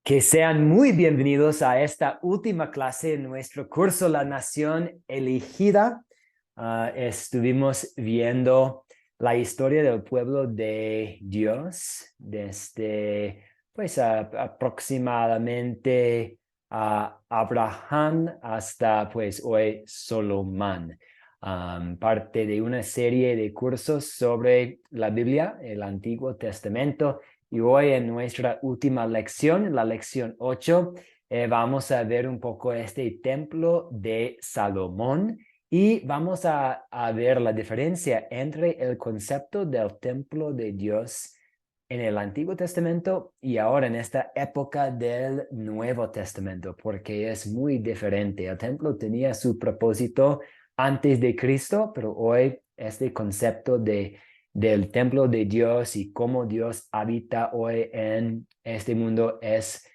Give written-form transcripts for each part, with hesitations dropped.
Que sean muy bienvenidos a esta última clase en nuestro curso La Nación Elegida. Estuvimos viendo la historia del pueblo de Dios desde aproximadamente Abraham hasta hoy Solomón. Parte de una serie de cursos sobre la Biblia, el Antiguo Testamento. Y hoy en nuestra última lección, la lección 8, vamos a ver un poco este templo de Salomón y vamos a ver la diferencia entre el concepto del templo de Dios en el Antiguo Testamento y ahora en esta época del Nuevo Testamento, porque es muy diferente. El templo tenía su propósito antes de Cristo, pero hoy este concepto del templo de Dios y cómo Dios habita hoy en este mundo es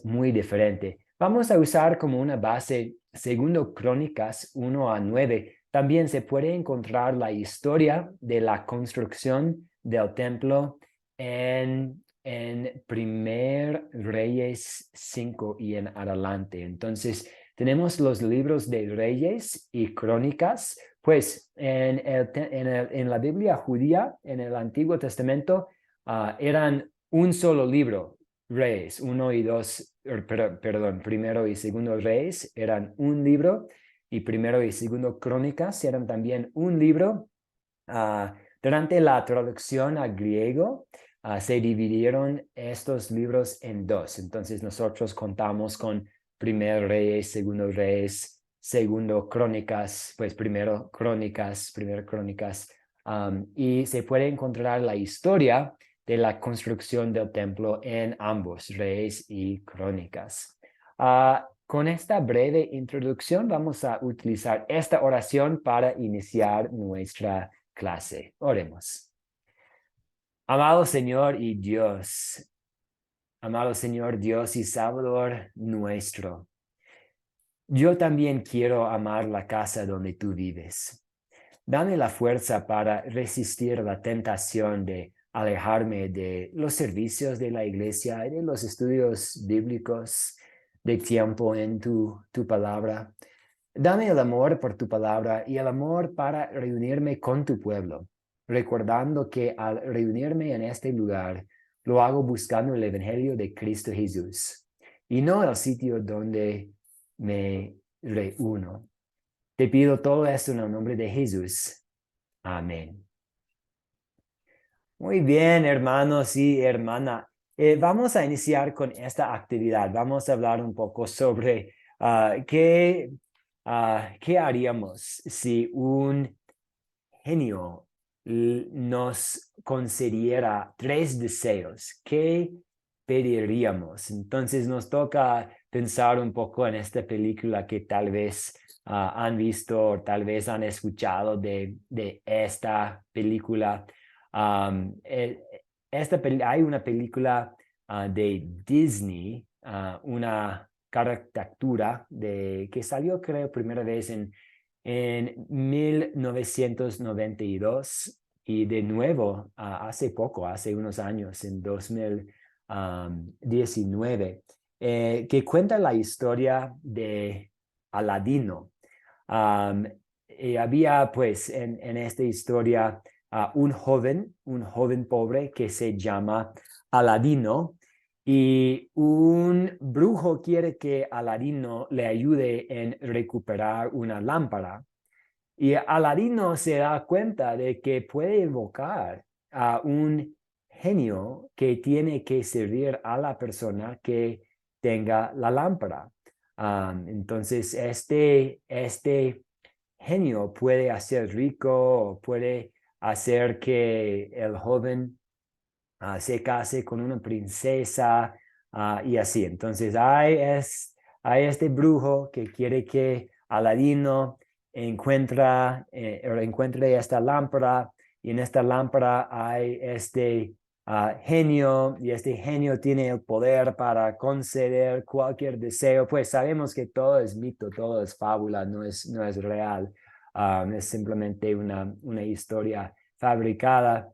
muy diferente. Vamos a usar como una base segundo Crónicas 1 a 9. También se puede encontrar la historia de la construcción del templo en Primer Reyes 5 y en adelante. Entonces, tenemos los libros de Reyes y Crónicas. Pues en la Biblia judía, en el Antiguo Testamento, eran un solo libro, Reyes, uno y dos, perdón, primero y segundo Reyes eran un libro, y primero y segundo Crónicas eran también un libro. Durante la traducción a griego, se dividieron estos libros en dos. Entonces nosotros contamos con primer Reyes, segundo Reyes, segundo Crónicas, pues primero Crónicas, y se puede encontrar la historia de la construcción del templo en ambos, Reyes y Crónicas. Con esta breve introducción vamos a utilizar esta oración para iniciar nuestra clase. Oremos. Amado Señor y Dios, amado Señor Dios y Salvador nuestro, yo también quiero amar la casa donde tú vives. Dame la fuerza para resistir la tentación de alejarme de los servicios de la iglesia y de los estudios bíblicos, de tiempo en tu palabra. Dame el amor por tu palabra y el amor para reunirme con tu pueblo, recordando que al reunirme en este lugar, lo hago buscando el Evangelio de Cristo Jesús y no el sitio donde me reúno. Te pido todo esto en el nombre de Jesús. Amén. Muy bien, hermanos y hermana. Vamos a iniciar con esta actividad. Vamos a hablar un poco sobre qué haríamos si un genio nos concediera 3 deseos. ¿Qué pediríamos? Entonces nos toca pensar un poco en esta película que tal vez han visto o tal vez han escuchado de esta película. Um, eh, Hay una película de Disney, una caricatura que salió creo primera vez en 1992 y de nuevo hace poco, hace unos años, en 2019, que cuenta la historia de Aladino. Um, y había pues en esta historia un joven pobre que se llama Aladino, y un brujo quiere que Aladino le ayude en recuperar una lámpara. Y Aladino se da cuenta de que puede invocar a un genio que tiene que servir a la persona que tenga la lámpara. Entonces, este genio puede hacer rico, puede hacer que el joven se case con una princesa, y así. Entonces hay este brujo que quiere que Aladino encuentre esta lámpara, y en esta lámpara hay este genio, y este genio tiene el poder para conceder cualquier deseo. Pues sabemos que todo es mito, todo es fábula, no es real. Es simplemente una historia fabricada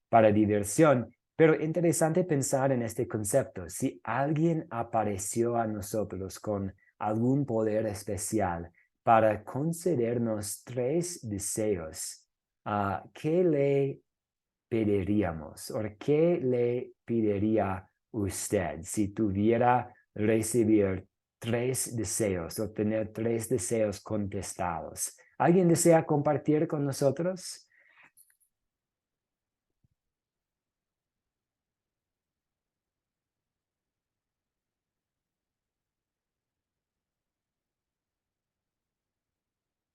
para diversión. Pero interesante pensar en este concepto. Si alguien apareció a nosotros con algún poder especial para concedernos 3 deseos, ¿qué le pediríamos? ¿O qué le pediría usted si tuviera recibir 3 deseos o tener 3 deseos contestados? ¿Alguien desea compartir con nosotros?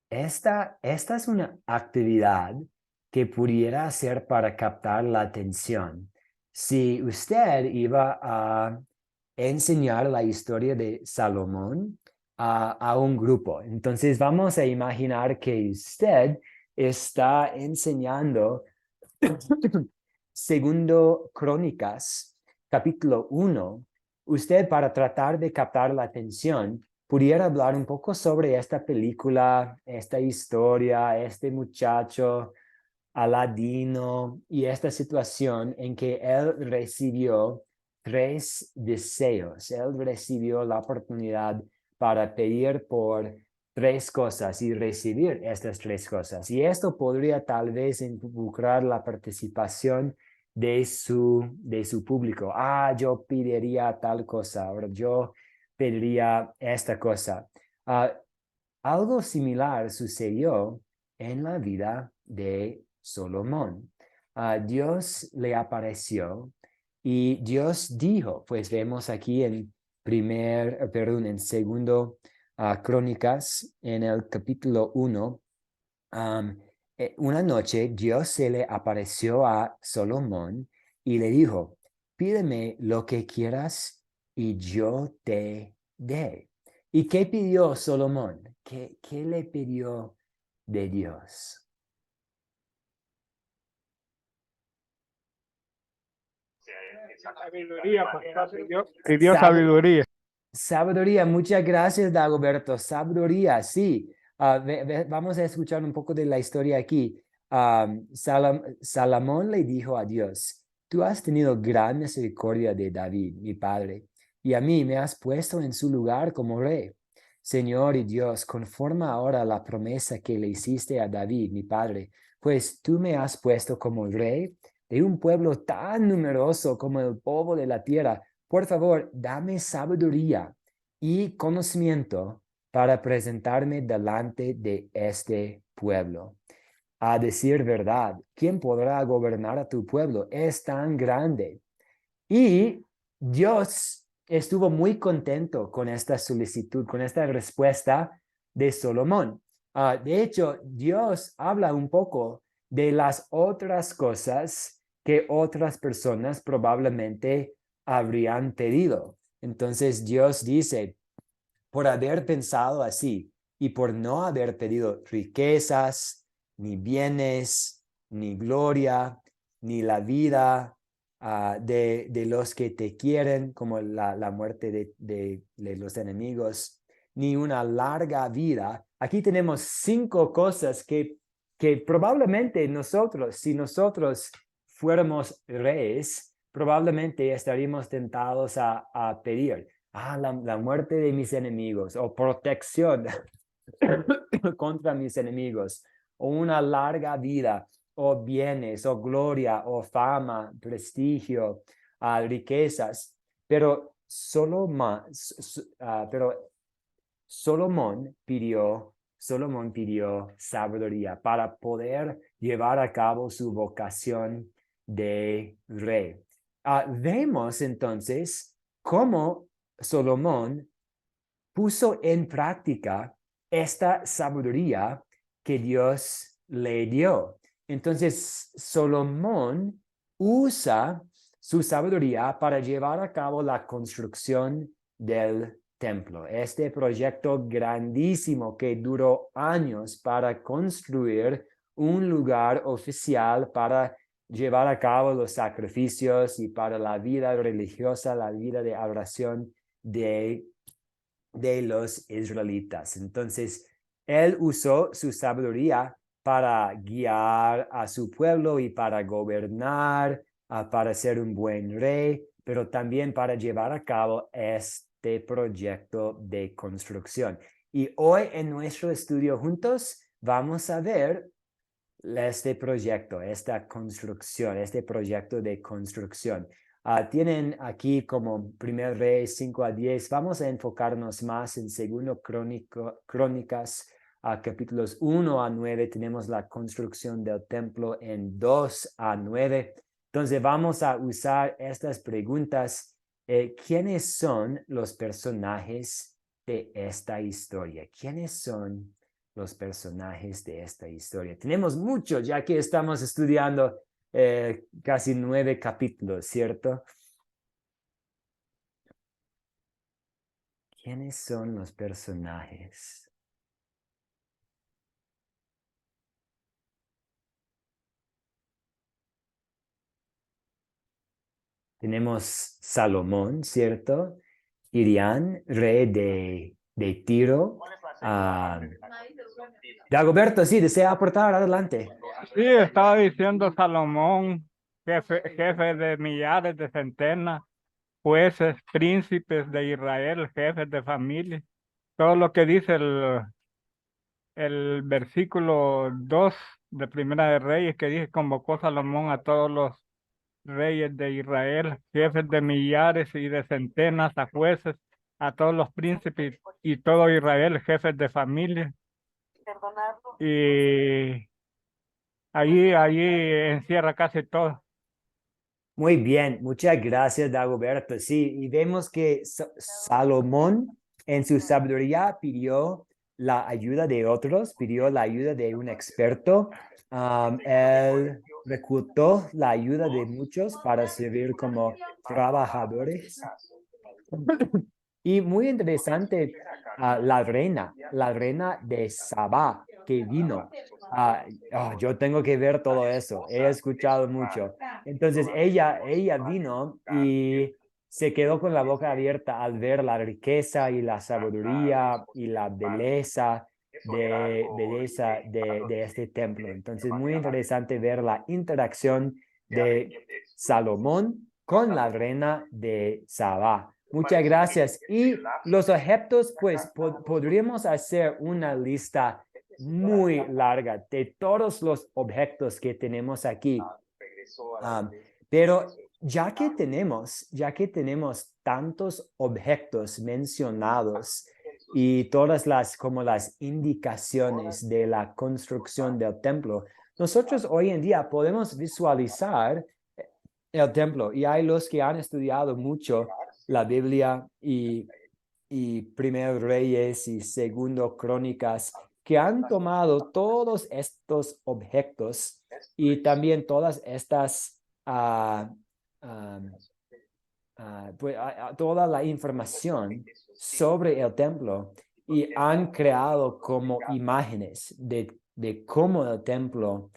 Esta es una actividad que pudiera hacer para captar la atención. Si usted iba a enseñar la historia de Salomón a un grupo, entonces vamos a imaginar que usted está enseñando Segundo Crónicas, capítulo 1. Usted, para tratar de captar la atención, pudiera hablar un poco sobre esta película, esta historia, este muchacho Aladino y esta situación en que él recibió 3 deseos. Él recibió la oportunidad para pedir por 3 cosas y recibir estas 3 cosas. Y esto podría tal vez involucrar la participación de su público. Yo pediría tal cosa, ahora yo pediría esta cosa. Algo similar sucedió en la vida de Salomón. Dios le apareció y Dios dijo, pues vemos aquí en segundo Crónicas, en el capítulo 1, una noche Dios se le apareció a Salomón y le dijo, pídeme lo que quieras y yo te dé. ¿Y qué pidió Salomón? ¿Qué le pidió de Dios? Sabiduría, pastor. Pidió Sab- sabiduría. Sabiduría, muchas gracias, Dagoberto. Sabiduría, sí. Vamos a escuchar un poco de la historia aquí. Salomón le dijo a Dios, tú has tenido gran misericordia de David, mi padre, y a mí me has puesto en su lugar como rey. Señor y Dios, conforma ahora la promesa que le hiciste a David, mi padre, pues tú me has puesto como rey de un pueblo tan numeroso como el polvo de la tierra. Por favor, dame sabiduría y conocimiento para presentarme delante de este pueblo. A decir verdad, ¿quién podrá gobernar a tu pueblo? Es tan grande. Y Dios estuvo muy contento con esta solicitud, con esta respuesta de Salomón. De hecho, Dios habla un poco de las otras cosas que otras personas probablemente habrían pedido. Entonces Dios dice, por haber pensado así y por no haber pedido riquezas, ni bienes, ni gloria, ni la vida de los que te quieren, como la muerte de los enemigos, ni una larga vida. Aquí tenemos 5 cosas que probablemente nosotros, si nosotros fuéramos reyes, probablemente estaríamos tentados a pedir. La muerte de mis enemigos o protección contra mis enemigos o una larga vida o bienes o gloria o fama, prestigio, riquezas. Pero Salomón pidió sabiduría para poder llevar a cabo su vocación de rey. Vemos entonces cómo Salomón puso en práctica esta sabiduría que Dios le dio. Entonces, Salomón usa su sabiduría para llevar a cabo la construcción del templo. Este proyecto grandísimo que duró años para construir un lugar oficial para llevar a cabo los sacrificios y para la vida religiosa, la vida de adoración de los israelitas. Entonces, él usó su sabiduría para guiar a su pueblo y para gobernar para ser un buen rey, pero también para llevar a cabo este proyecto de construcción. Y hoy en nuestro estudio juntos vamos a ver este proyecto, esta construcción, este proyecto de construcción. Tienen aquí como primer rey 5 a 10. Vamos a enfocarnos más en segundo Crónicas, capítulos 1 a 9. Tenemos la construcción del templo en 2 a 9. Entonces vamos a usar estas preguntas. ¿Quiénes son los personajes de esta historia? ¿Quiénes son los personajes de esta historia? Tenemos muchos, ya que estamos estudiando casi 9 capítulos, ¿cierto? ¿Quiénes son los personajes? Tenemos Salomón, ¿cierto? Irián, rey de Tiro. Dagoberto, sí, desea aportar, adelante. Sí, estaba diciendo Salomón, jefe de millares, de centenas, jueces, príncipes de Israel, jefes de familia. Todo lo que dice el versículo 2 de Primera de Reyes, que dice, convocó Salomón a todos los reyes de Israel, jefes de millares y de centenas, a jueces, a todos los príncipes y todo Israel, jefes de familia. Y allí encierra casi todo. Muy bien, muchas gracias, Dagoberto. Sí, y vemos que Salomón en su sabiduría pidió la ayuda de otros, pidió la ayuda de un experto. Él reclutó la ayuda de muchos para servir como trabajadores. Y muy interesante, la reina de Sabá que vino. Yo tengo que ver todo eso, he escuchado mucho. Entonces ella vino y se quedó con la boca abierta al ver la riqueza y la sabiduría y la belleza de este templo. Entonces, muy interesante ver la interacción de Salomón con la reina de Sabá. Muchas gracias. Y los objetos, pues podríamos hacer una lista muy larga de todos los objetos que tenemos aquí. Pero ya que tenemos tantos objetos mencionados y todas las indicaciones de la construcción del templo, nosotros hoy en día podemos visualizar el templo. Y hay los que han estudiado mucho la Biblia y Primero Reyes y Segundo Crónicas, que han tomado todos estos objetos y también todas estas, toda la información sobre el templo y han creado como imágenes de cómo el templo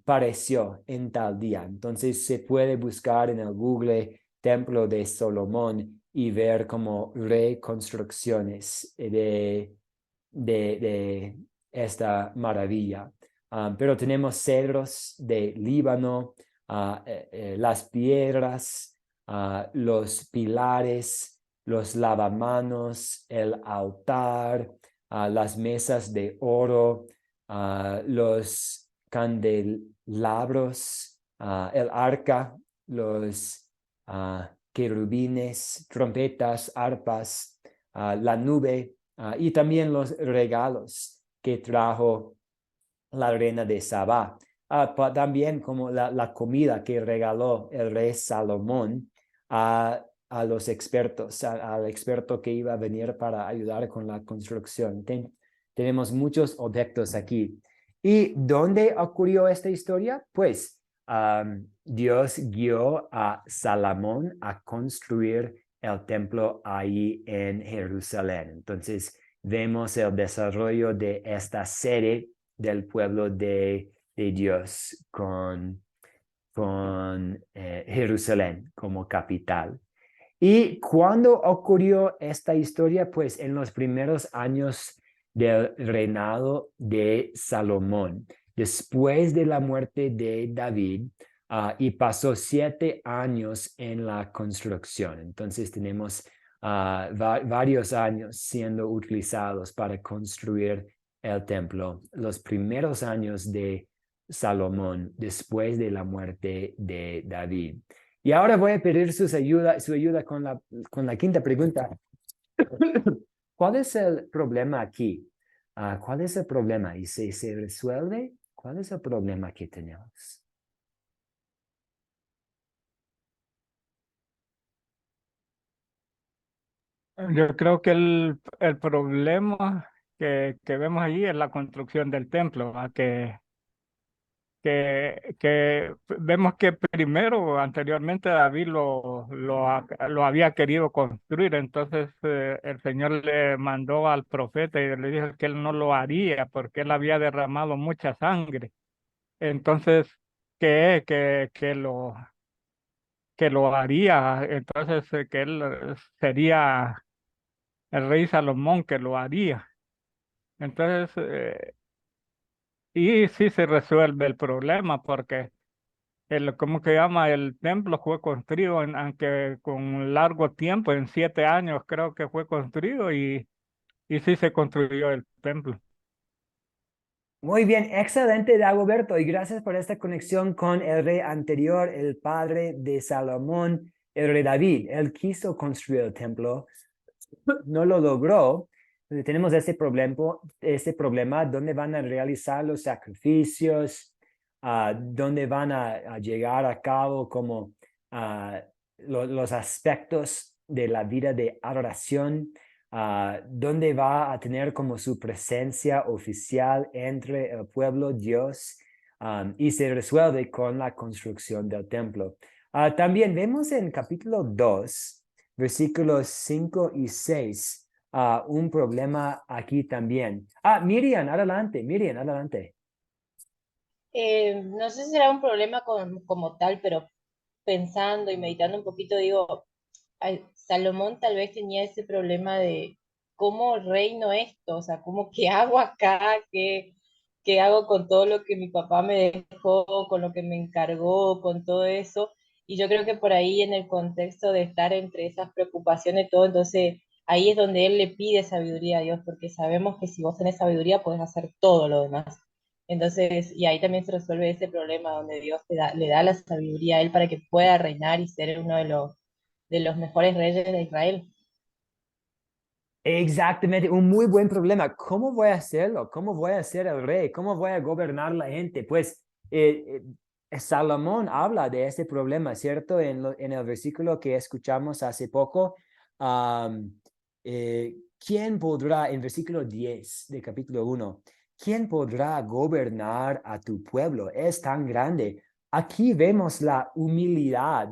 pareció en tal día. Entonces se puede buscar en el Google Templo de Salomón y ver como reconstrucciones de esta maravilla. Pero tenemos cedros de Líbano, las piedras, los pilares, los lavamanos, el altar, las mesas de oro, los candelabros, el arca, los querubines, trompetas, arpas, la nube y también los regalos que trajo la reina de Sabá. También como la comida que regaló el rey Salomón a los expertos, al experto que iba a venir para ayudar con la construcción. Tenemos muchos objetos aquí. ¿Y dónde ocurrió esta historia? Pues Dios guió a Salomón a construir el templo ahí en Jerusalén. Entonces, vemos el desarrollo de esta serie del pueblo de Dios con Jerusalén como capital. ¿Y cuándo ocurrió esta historia? Pues en los primeros años del reinado de Salomón. Después de la muerte de David, y pasó 7 años en la construcción. Entonces tenemos varios años siendo utilizados para construir el templo. Los primeros años de Salomón después de la muerte de David. Y ahora voy a pedir su ayuda con la quinta pregunta. ¿Cuál es el problema aquí? ¿Cuál es el problema? ¿Y si se resuelve? ¿Cuál es el problema que tenemos? Yo creo que el problema que vemos allí es la construcción del templo, ¿va? Que vemos que primero, anteriormente, David lo había querido construir, entonces el Señor le mandó al profeta y le dijo que él no lo haría porque él había derramado mucha sangre. Entonces, que lo haría, entonces que él sería el rey Salomón que lo haría. Entonces, y sí se resuelve el problema porque ¿cómo que llama? El templo fue construido, aunque con un largo tiempo, en 7 años creo que fue construido y sí se construyó el templo. Muy bien, excelente, Dagoberto, y gracias por esta conexión con el rey anterior, el padre de Salomón, el rey David. Él quiso construir el templo, no lo logró. Tenemos este problema donde van a realizar los sacrificios, donde van a llegar a cabo como los aspectos de la vida de adoración, donde va a tener como su presencia oficial entre el pueblo, Dios, y se resuelve con la construcción del templo. También vemos en capítulo 2, versículos 5 y 6, un problema aquí también. Miriam, adelante. No sé si será un problema como tal, pero pensando y meditando un poquito, digo, Salomón tal vez tenía ese problema de cómo reino esto, o sea, cómo qué hago acá, qué hago con todo lo que mi papá me dejó, con lo que me encargó, con todo eso. Y yo creo que por ahí en el contexto de estar entre esas preocupaciones, todo, entonces ahí es donde él le pide sabiduría a Dios, porque sabemos que si vos tenés sabiduría, puedes hacer todo lo demás. Entonces, y ahí también se resuelve ese problema donde Dios le da la sabiduría a él para que pueda reinar y ser uno de los mejores reyes de Israel. Exactamente, un muy buen problema. ¿Cómo voy a hacerlo? ¿Cómo voy a ser el rey? ¿Cómo voy a gobernar la gente? Pues Salomón habla de ese problema, ¿cierto? En el versículo que escuchamos hace poco, am, ¿quién podrá, en versículo 10 de capítulo 1, quién podrá gobernar a tu pueblo? Es tan grande. Aquí vemos la humildad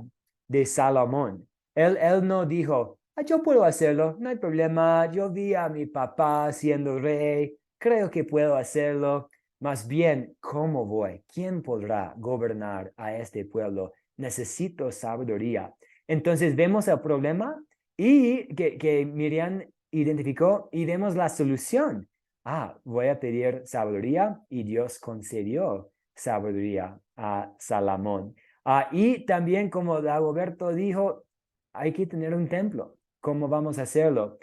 de Salomón. Él no dijo, yo puedo hacerlo, no hay problema, yo vi a mi papá siendo rey, creo que puedo hacerlo. Más bien, ¿cómo voy? ¿Quién podrá gobernar a este pueblo? Necesito sabiduría. Entonces vemos el problema y que Miriam identificó y vemos la solución. Voy a pedir sabiduría y Dios concedió sabiduría a Salomón. Y también como Dagoberto dijo, hay que tener un templo. ¿Cómo vamos a hacerlo?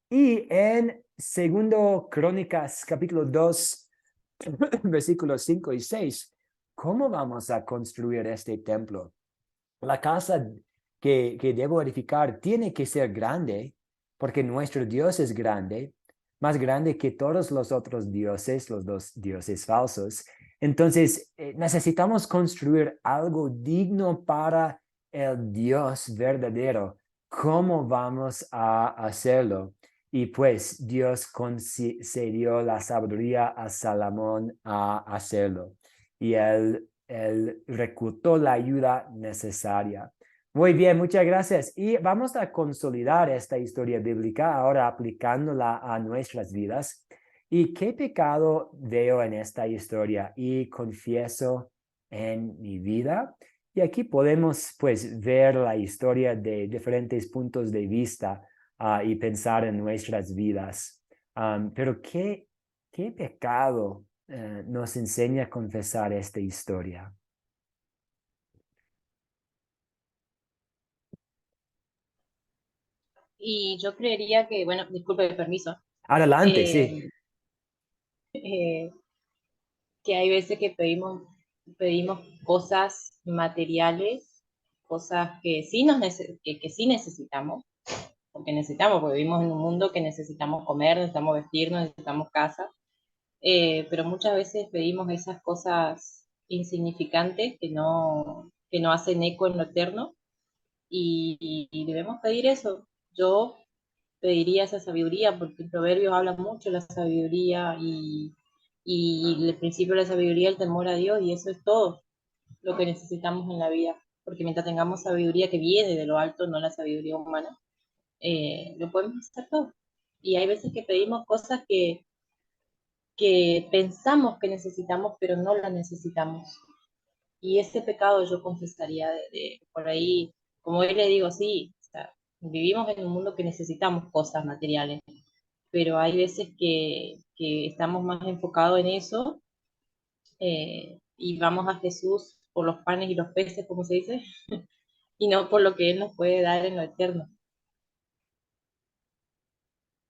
Y en segundo Crónicas, capítulo 2, versículos 5 y 6, ¿cómo vamos a construir este templo? La casa que debo edificar tiene que ser grande, porque nuestro Dios es grande, más grande que todos los otros dioses, los dos dioses falsos. Entonces, necesitamos construir algo digno para el Dios verdadero. ¿Cómo vamos a hacerlo? Y pues Dios concedió la sabiduría a Salomón a hacerlo. Y él reclutó la ayuda necesaria. Muy bien, muchas gracias. Y vamos a consolidar esta historia bíblica ahora aplicándola a nuestras vidas. ¿Y qué pecado veo en esta historia y confieso en mi vida? Y aquí podemos pues ver la historia de diferentes puntos de vista y pensar en nuestras vidas. Pero ¿qué pecado nos enseña a confesar esta historia? Y yo creería que, bueno, disculpe, permiso, Adelante, sí. eh, eh, que hay veces que pedimos cosas materiales, cosas que sí, que sí necesitamos, porque vivimos en un mundo que necesitamos comer, necesitamos vestirnos, necesitamos casa, pero muchas veces pedimos esas cosas insignificantes que no hacen eco en lo eterno y debemos pedir eso. Yo pediría esa sabiduría, porque el proverbio habla mucho de la sabiduría y el principio de la sabiduría, el temor a Dios, y eso es todo lo que necesitamos en la vida, porque mientras tengamos sabiduría que viene de lo alto, no la sabiduría humana, lo podemos hacer todo. Y hay veces que pedimos cosas que pensamos que necesitamos, pero no las necesitamos. Y ese pecado yo confesaría por ahí, como hoy le digo, sí, o sea, vivimos en un mundo que necesitamos cosas materiales, pero hay veces que estamos más enfocados en eso y vamos a Jesús por los panes y los peces, como se dice, y no por lo que Él nos puede dar en lo eterno.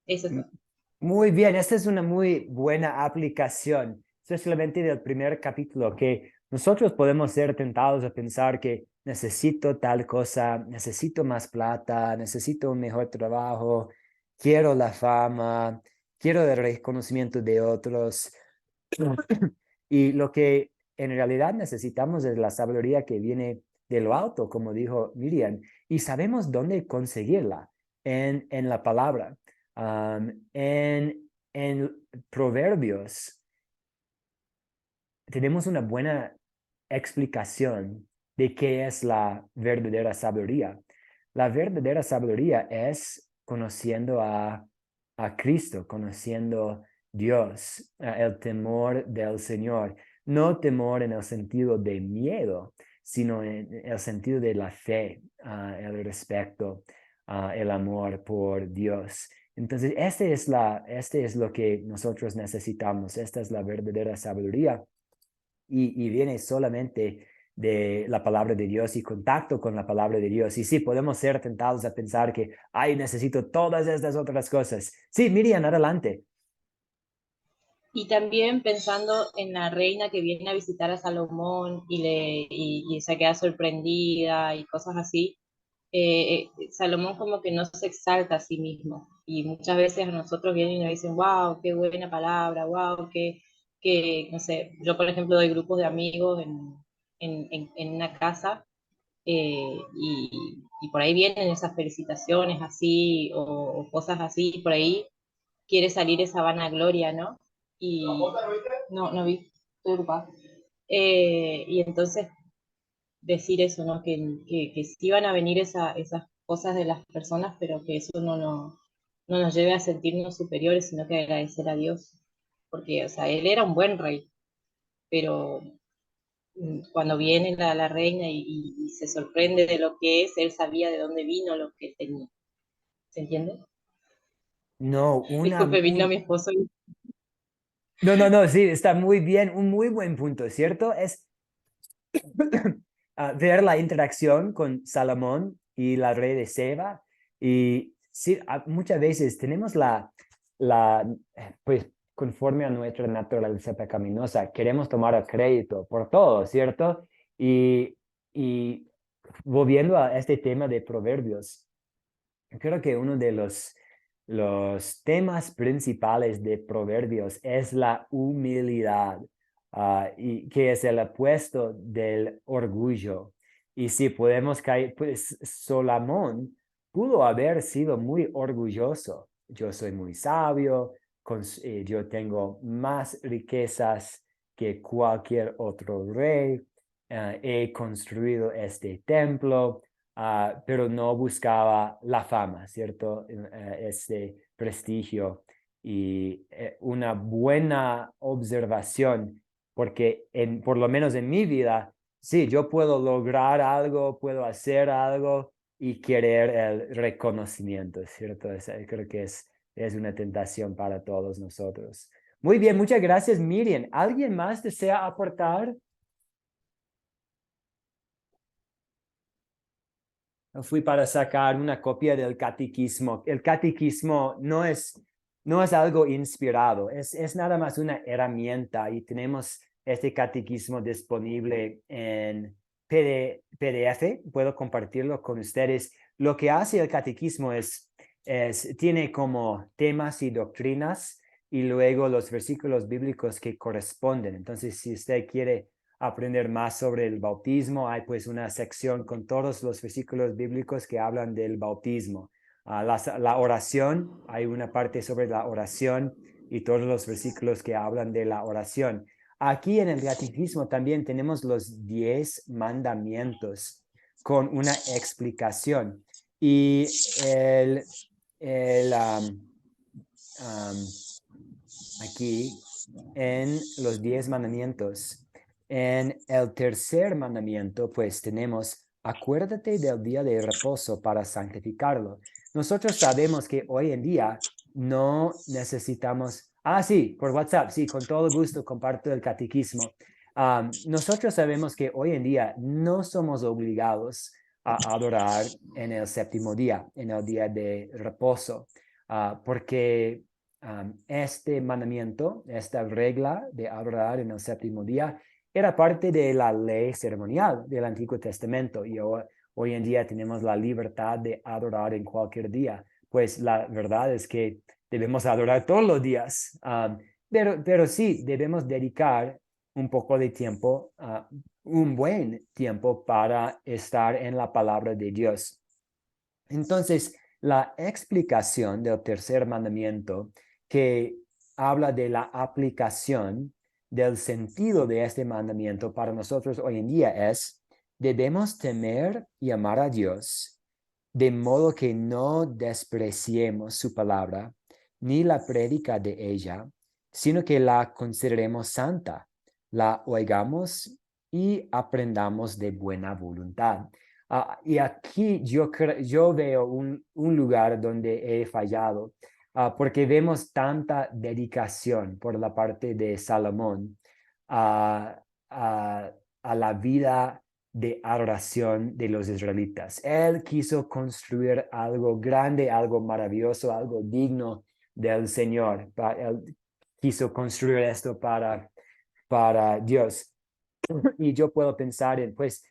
Eso es M- todo. Muy bien, esta es una muy buena aplicación, especialmente del primer capítulo, que nosotros podemos ser tentados a pensar que necesito tal cosa, necesito más plata, necesito un mejor trabajo, quiero la fama, quiero el reconocimiento de otros. Y lo que en realidad necesitamos es la sabiduría que viene de lo alto, como dijo Miriam, y sabemos dónde conseguirla en la palabra. En Proverbios tenemos una buena explicación de qué es la verdadera sabiduría. La verdadera sabiduría es conociendo a Cristo, conociendo Dios, el temor del Señor. No temor en el sentido de miedo, sino en el sentido de la fe, el respeto, el amor por Dios. Entonces, este es lo que nosotros necesitamos. Esta es la verdadera sabiduría y viene solamente de la palabra de Dios y contacto con la palabra de Dios. Y sí, podemos ser tentados a pensar que, ay, necesito todas estas otras cosas. Sí, Miriam, adelante. Y también pensando en la reina que viene a visitar a Salomón y se queda sorprendida y cosas así, Salomón como que no se exalta a sí mismo. Y muchas veces a nosotros vienen y nos dicen, wow, qué buena palabra, wow, no sé, yo por ejemplo doy grupos de amigos en una casa y por ahí vienen esas felicitaciones así o cosas así, y por ahí quiere salir esa vanagloria, ¿no? Y no vi, estoy ocupada. Y entonces decir eso, ¿no? Que sí van a venir esas cosas de las personas, pero que eso no nos lleve a sentirnos superiores, sino que agradecer a Dios. Porque, o sea, él era un buen rey, pero cuando viene la reina y se sorprende de lo que es, él sabía de dónde vino lo que tenía. ¿Se entiende? No, Disculpe, vino mi esposo y no, no, no, sí, está muy bien, un muy buen punto, ¿cierto? Es ver la interacción con Salomón y la rey de Seba. Y sí, muchas veces tenemos pues conforme a nuestra naturaleza pecaminosa, queremos tomar el crédito por todo, ¿cierto? Y volviendo a este tema de proverbios, creo que uno de los temas principales de Proverbios es la humildad, y que es el opuesto del orgullo. Y si podemos caer, pues Solomón pudo haber sido muy orgulloso. Yo soy muy sabio, yo tengo más riquezas que cualquier otro rey, he construido este templo. Pero no buscaba la fama, ¿cierto? Este prestigio y una buena observación, porque por lo menos en mi vida, sí, yo puedo lograr algo, puedo hacer algo y querer el reconocimiento, ¿cierto? Creo que es una tentación para todos nosotros. Muy bien, muchas gracias, Miriam. ¿Alguien más desea aportar? fui para sacar una copia del catequismo. El catequismo no es algo inspirado, es nada más una herramienta y tenemos este catequismo disponible en PDF. Puedo compartirlo con ustedes. Lo que hace el catequismo tiene como temas y doctrinas y luego los versículos bíblicos que corresponden. Entonces, si usted quiere aprender más sobre el bautismo, hay pues una sección con todos los versículos bíblicos que hablan del bautismo. La oración, hay una parte sobre la oración y todos los versículos que hablan de la oración. Aquí en el catequismo también tenemos los 10 mandamientos con una explicación. Y aquí en los 10 mandamientos, en el tercer mandamiento, pues tenemos, acuérdate del día de reposo para santificarlo. Nosotros sabemos que hoy en día no necesitamos, sí, por WhatsApp, sí, con todo gusto comparto el catequismo. Nosotros sabemos que hoy en día no somos obligados a adorar en el séptimo día, en el día de reposo, porque este mandamiento, esta regla de adorar en el séptimo día, era parte de la ley ceremonial del Antiguo Testamento y hoy en día tenemos la libertad de adorar en cualquier día. Pues la verdad es que debemos adorar todos los días, pero sí debemos dedicar un poco de tiempo, un buen tiempo para estar en la palabra de Dios. Entonces, la explicación del tercer mandamiento que habla de la aplicación del sentido de este mandamiento para nosotros hoy en día es, debemos temer y amar a Dios, de modo que no despreciemos su palabra, ni la prédica de ella, sino que la consideremos santa, la oigamos y aprendamos de buena voluntad. Y aquí yo veo un lugar donde he fallado, porque vemos tanta dedicación por la parte de Salomón a, a la vida de adoración de los israelitas. Él quiso construir algo grande, algo maravilloso, algo digno del Señor. Él quiso construir esto para Dios. Y yo puedo pensar en, pues,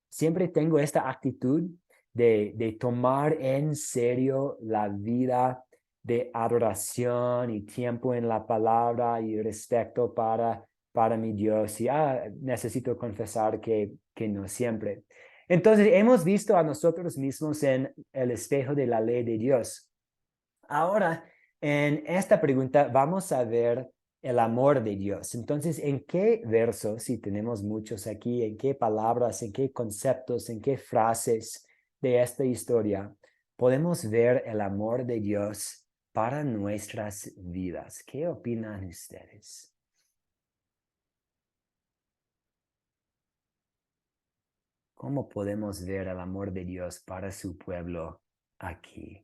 siempre tengo esta actitud de tomar en serio la vida de adoración y tiempo en la palabra y respeto para mi Dios. Y necesito confesar que no siempre. Entonces, hemos visto a nosotros mismos en el espejo de la ley de Dios. Ahora, en esta pregunta vamos a ver el amor de Dios. Entonces, ¿en qué versos, si tenemos muchos aquí, en qué palabras, en qué conceptos, en qué frases de esta historia podemos ver el amor de Dios para nuestras vidas? ¿Qué opinan ustedes? ¿Cómo podemos ver el amor de Dios para su pueblo aquí?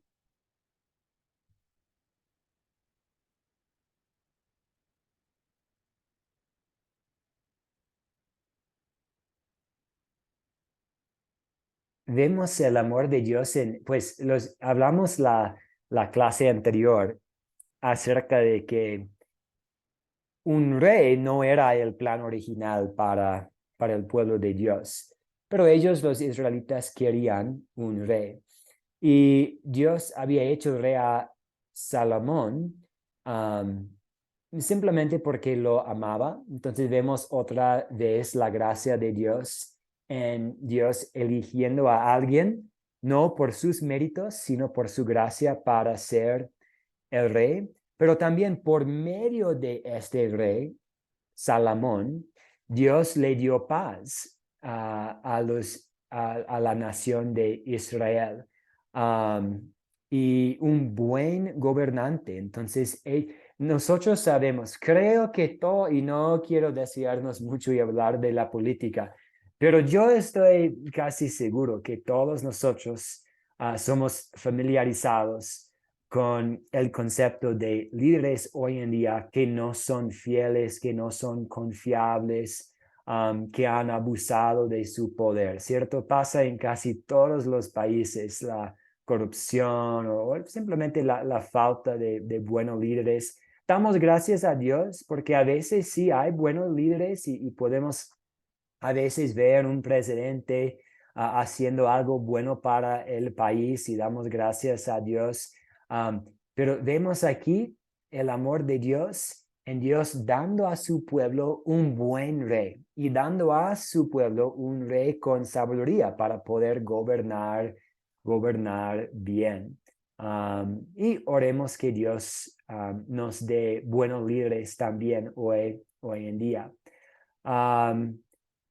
Vemos el amor de Dios pues hablamos la clase anterior acerca de que un rey no era el plan original para el pueblo de Dios, pero ellos, los israelitas, querían un rey. Y Dios había hecho rey a Salomón simplemente porque lo amaba. Entonces vemos otra vez la gracia de Dios en Dios eligiendo a alguien, no por sus méritos, sino por su gracia para ser el rey, pero también por medio de este rey, Salomón, Dios le dio paz a la nación de Israel y un buen gobernante. Entonces, nosotros sabemos, creo que todo, y no quiero desviarnos mucho y hablar de la política, pero yo estoy casi seguro que todos nosotros somos familiarizados con el concepto de líderes hoy en día que no son fieles, que no son confiables, que han abusado de su poder, ¿cierto? Pasa en casi todos los países, la corrupción o simplemente la falta de buenos líderes. Damos gracias a Dios porque a veces sí hay buenos líderes y podemos a veces ver un presidente haciendo algo bueno para el país y damos gracias a Dios. Pero vemos aquí el amor de Dios en Dios dando a su pueblo un buen rey y dando a su pueblo un rey con sabiduría para poder gobernar bien. Y oremos que Dios nos dé buenos líderes también hoy en día.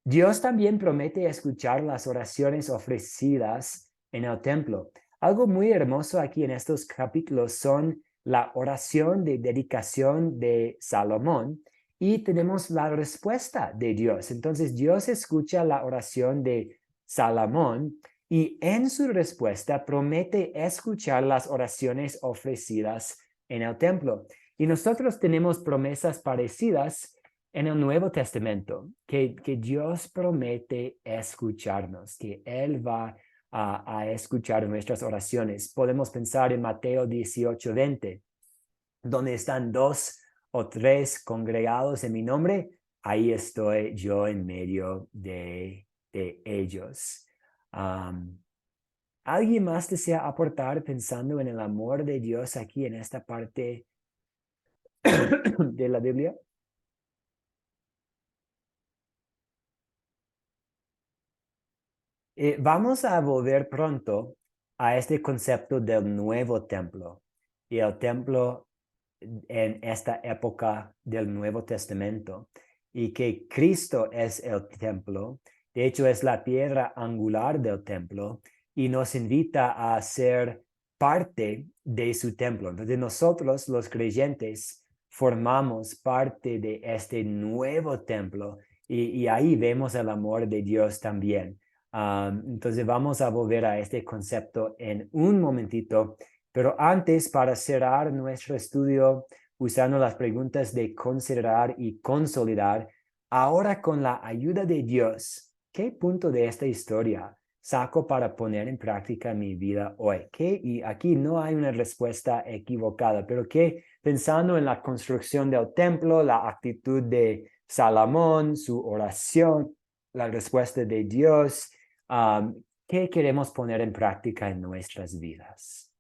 Dios también promete escuchar las oraciones ofrecidas en el templo. Algo muy hermoso aquí en estos capítulos son la oración de dedicación de Salomón y tenemos la respuesta de Dios. Entonces Dios escucha la oración de Salomón y en su respuesta promete escuchar las oraciones ofrecidas en el templo. Y nosotros tenemos promesas parecidas en el Nuevo Testamento, que Dios promete escucharnos, que Él va a escuchar nuestras oraciones. Podemos pensar en Mateo 18:20, donde están 2 o 3 congregados en mi nombre, ahí estoy yo en medio de ellos. ¿Alguien más desea aportar pensando en el amor de Dios aquí en esta parte de la Biblia? Vamos a volver pronto a este concepto del nuevo templo y el templo en esta época del Nuevo Testamento y que Cristo es el templo. De hecho, es la piedra angular del templo y nos invita a ser parte de su templo. Entonces nosotros, los creyentes, formamos parte de este nuevo templo y ahí vemos el amor de Dios también. Entonces vamos a volver a este concepto en un momentito, pero antes, para cerrar nuestro estudio usando las preguntas de considerar y consolidar, ahora con la ayuda de Dios, ¿qué punto de esta historia saco para poner en práctica mi vida hoy? Y aquí no hay una respuesta equivocada, pero que pensando en la construcción del templo, la actitud de Salomón, su oración, la respuesta de Dios, ¿qué queremos poner en práctica en nuestras vidas?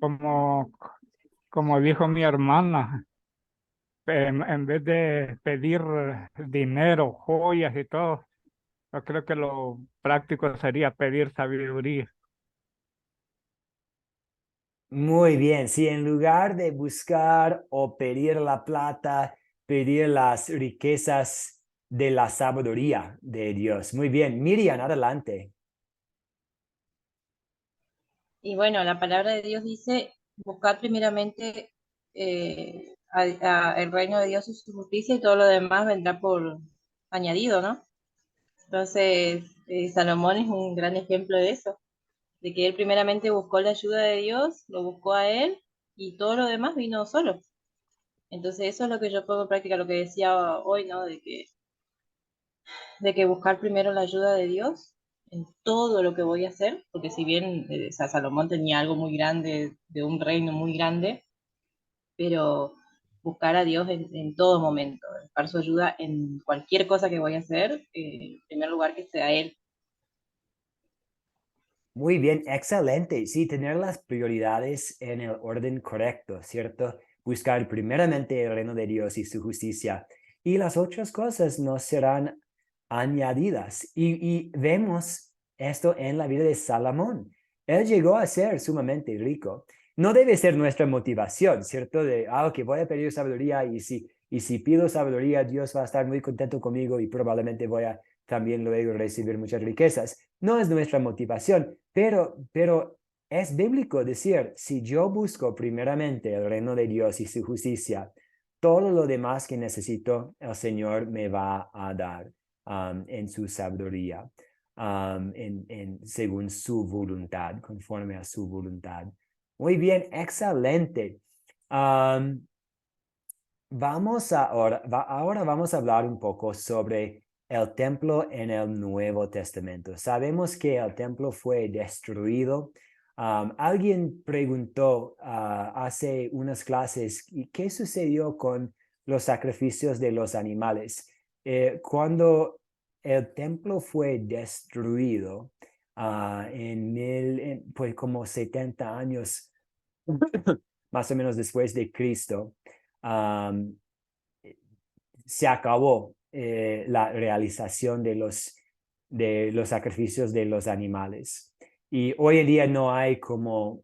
Como, como dijo mi hermana, en vez de pedir dinero, joyas y todo, yo creo que lo práctico sería pedir sabiduría. Muy bien, sí, en lugar de buscar o pedir la plata, pedir las riquezas de la sabiduría de Dios. Muy bien, Miriam, adelante. Y bueno, la palabra de Dios dice, buscar primeramente el reino de Dios y su justicia y todo lo demás vendrá por añadido, ¿no? Entonces, Salomón es un gran ejemplo de eso, de que él primeramente buscó la ayuda de Dios, lo buscó a él y todo lo demás vino solo. Entonces, eso es lo que yo pongo en práctica, lo que decía hoy, ¿no? De que buscar primero la ayuda de Dios en todo lo que voy a hacer, porque si bien o sea, Salomón tenía algo muy grande, de un reino muy grande, pero buscar a Dios en todo momento, buscar su ayuda en cualquier cosa que voy a hacer, en primer lugar que sea Él. Muy bien, excelente. Sí, tener las prioridades en el orden correcto, ¿cierto? Buscar primeramente el reino de Dios y su justicia. Y las otras cosas nos serán añadidas. Y vemos esto en la vida de Salomón. Él llegó a ser sumamente rico. No debe ser nuestra motivación, ¿cierto? De, ok, voy a pedir sabiduría y si pido sabiduría, Dios va a estar muy contento conmigo y probablemente voy a también luego recibir muchas riquezas. No es nuestra motivación, pero es bíblico decir, si yo busco primeramente el reino de Dios y su justicia, todo lo demás que necesito, el Señor me va a dar en su sabiduría, según su voluntad, conforme a su voluntad. Muy bien, excelente. Ahora vamos a hablar un poco sobre el templo en el Nuevo Testamento. Sabemos que el templo fue destruido. Alguien preguntó hace unas clases, ¿qué sucedió con los sacrificios de los animales? Cuando el templo fue destruido pues como 70 años más o menos después de Cristo, se acabó la realización de los sacrificios de los animales. Y hoy en día no hay como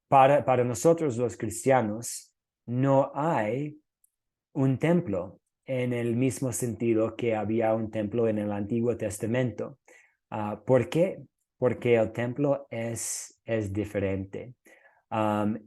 para nosotros los cristianos, no hay un templo en el mismo sentido que había un templo en el Antiguo Testamento. ¿Por qué? Porque el templo es diferente.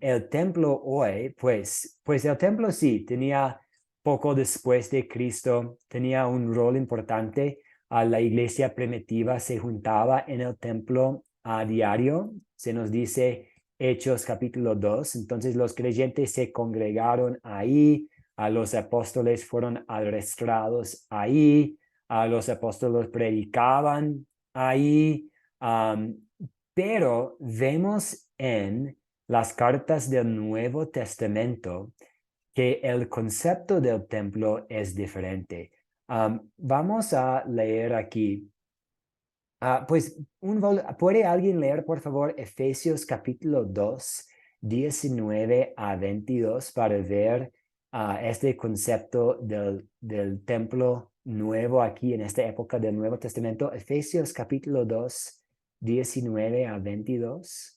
El templo hoy, pues el templo sí tenía poco después de Cristo, tenía un rol importante. La iglesia primitiva se juntaba en el templo a diario. Se nos dice Hechos capítulo 2. Entonces los creyentes se congregaron ahí. Los apóstoles fueron arrestados ahí. Los apóstoles predicaban ahí. Pero vemos en las cartas del Nuevo Testamento que el concepto del templo es diferente. Vamos a leer aquí. ¿Puede alguien leer, por favor, Efesios capítulo 2, 19 a 22 para ver este concepto del templo nuevo aquí en esta época del Nuevo Testamento? Efesios capítulo 2, 19 a 22.